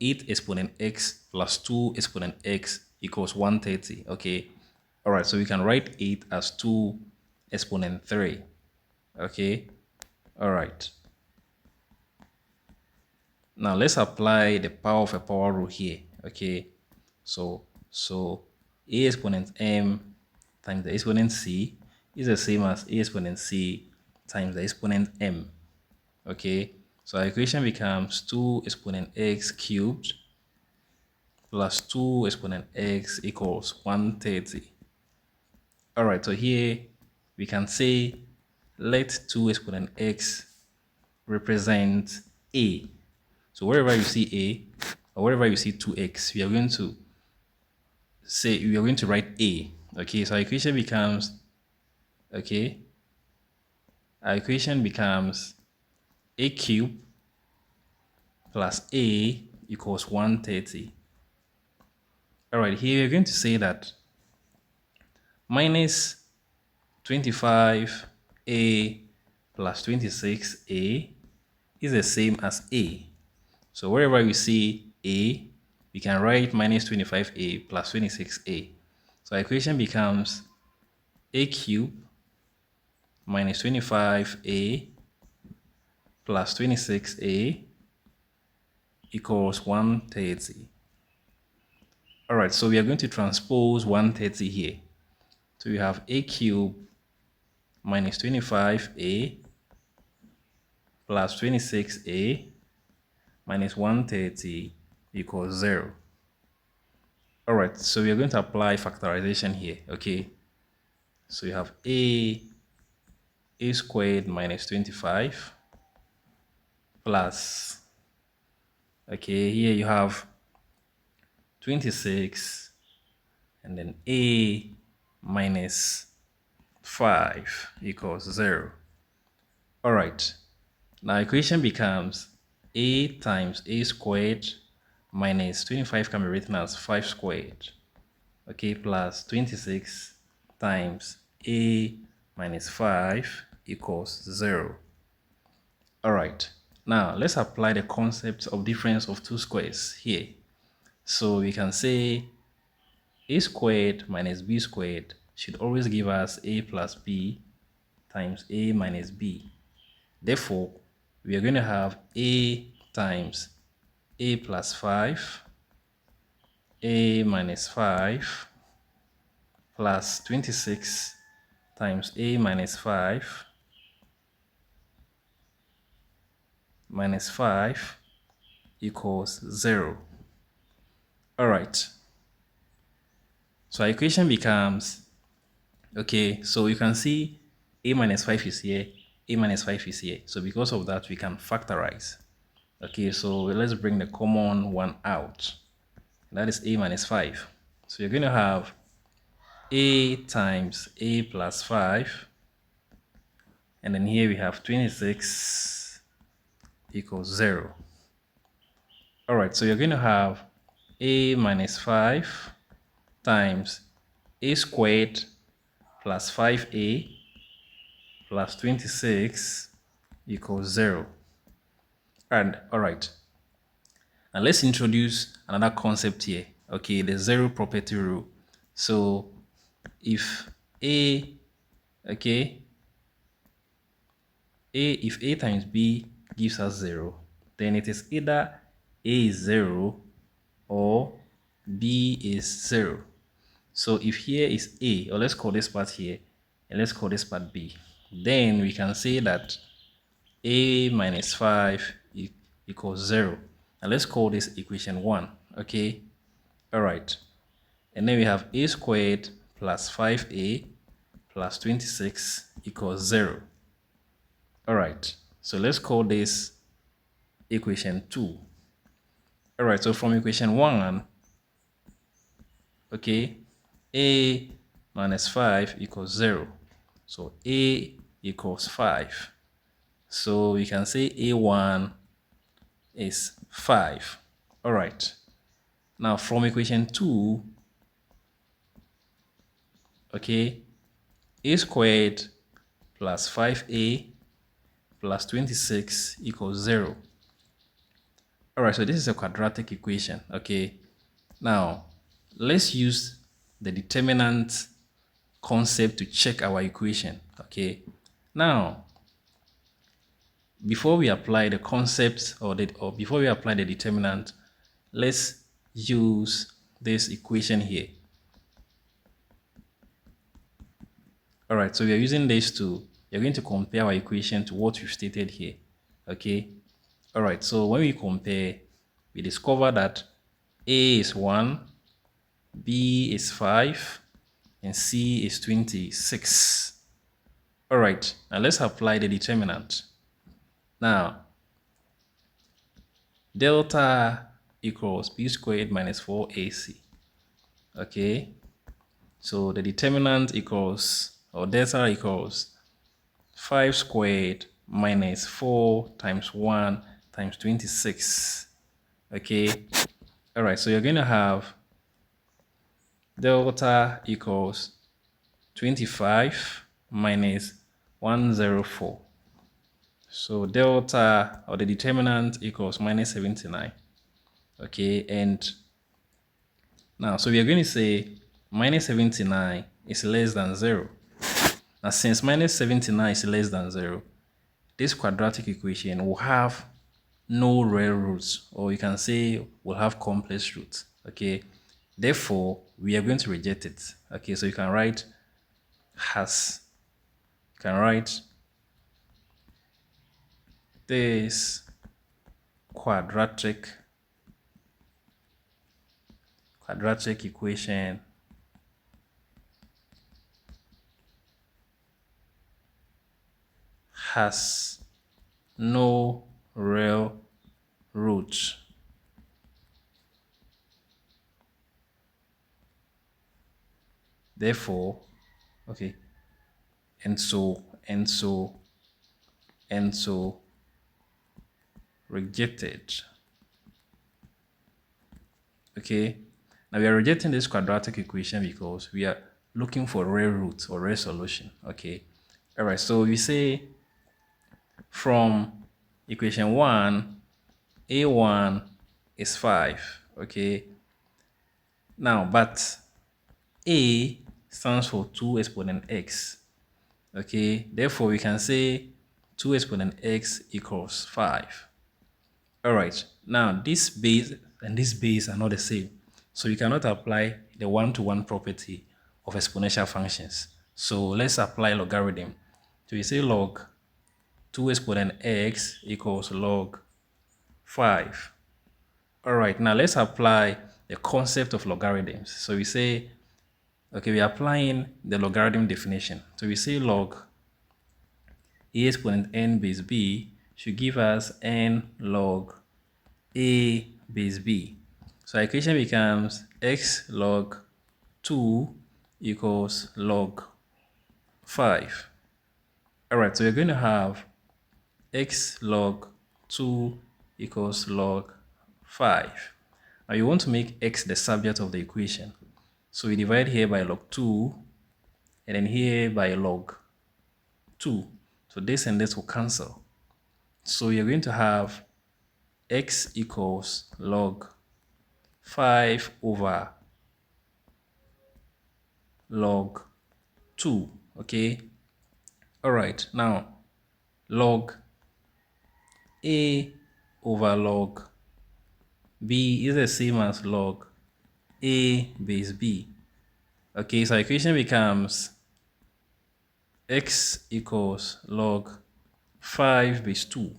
8 exponent x plus 2 exponent x equals 130. Okay. All right. So we can write 8 as 2 exponent 3. Okay. All right. Now let's apply the power of a power rule here. Okay. So a exponent m times the exponent c is the same as a exponent c times the exponent m. Okay. So our equation becomes 2 exponent x cubed plus 2 exponent x equals 130. All right, so here we can say let 2 exponent x represent a. So wherever you see a or wherever you see 2x, we are going to write a. Okay, so our equation becomes a cube plus a equals 130. All right, here we're going to say that minus 25a plus 26a is the same as a. So wherever we see a, we can write minus 25a plus 26a. So our equation becomes a cube minus 25a plus 26a equals 130. All right, so we are going to transpose 130 here. So we have a cube minus 25a plus 26a minus 130 equals 0. All right, so we are going to apply factorization here. Okay, so you have a squared minus 25 plus, okay, here you have 26 and then a minus 5 equals 0. All right, now equation becomes a times a squared minus 25 can be written as 5 squared, okay, plus 26 times a minus 5 equals 0. All right, now let's apply the concept of difference of two squares here. So we can say a squared minus b squared should always give us a plus b times a minus b. Therefore, we are going to have a times a plus 5, a minus 5, plus 26 times a minus 5, minus 5 equals 0. All right. So our equation becomes, okay, so you can see a minus 5 is here, a minus 5 is here. So because of that, we can factorize. Okay, so let's bring the common one out. That is a minus 5. So you're going to have a times a plus 5. And then here we have 26 equals 0. All right, so you're going to have a minus 5 times a squared plus 5a plus 26 equals 0. And all right, now let's introduce another concept here. Okay, the zero property rule. So if a, okay, if a times b gives us 0, then it is either a is 0 or b is 0. So if here is a, or let's call this part here, and let's call this part b, then we can say that a minus 5 equals 0. And let's call this equation 1, okay? All right. And then we have a squared plus 5a plus 26 equals 0. All right. So let's call this equation 2. All right. So from equation 1, okay, a minus 5 equals 0. So a equals 5. So we can say a1 is 5. All right. Now from equation 2, okay, a squared plus 5a plus 26 equals 0. All right, so this is a quadratic equation, okay? Now, let's use the determinant concept to check our equation, okay? Now, before we apply the concept or before we apply the determinant, let's use this equation here. All right, so we are using this you're going to compare our equation to what we've stated here, okay? All right, so when we compare, we discover that A is 1, B is 5, and C is 26. All right, now let's apply the determinant. Now, delta equals B squared minus 4AC. Okay, so the determinant equals, or delta equals 5 squared minus 4 times 1 times 26. Okay, all right, so you're going to have delta equals 25 minus 104. So delta, or the determinant, equals minus 79. Okay, and now, so we are going to say minus 79 is less than 0. Now, since minus 79 is less than 0, this quadratic equation will have no real roots, or you can say will have complex roots. Okay, therefore, we are going to reject it. Okay, so you can write this quadratic equation has no real root. Therefore, okay, and so rejected. Okay, now we are rejecting this quadratic equation because we are looking for real root or real solution. Okay, all right, so we say from equation 1, a1 is 5. Okay, now but a stands for 2 exponent x. Okay, therefore we can say 2 exponent x equals 5. All right, now this base and this base are not the same, so you cannot apply the one-to-one property of exponential functions. So let's apply logarithm. So we say log 2 exponent x equals log 5. All right, now let's apply the concept of logarithms. So we say, okay, we're applying the logarithm definition. So we say log a exponent n base b should give us n log a base b. So our equation becomes x log 2 equals log 5. All right, so we're going to have x log 2 equals log 5. Now you want to make x the subject of the equation. So we divide here by log 2 and then here by log 2. So this and this will cancel. So you're going to have x equals log 5 over log 2. Okay. All right. Now log a over log b is the same as log a base b. Okay, so our equation becomes x equals log 5 base 2.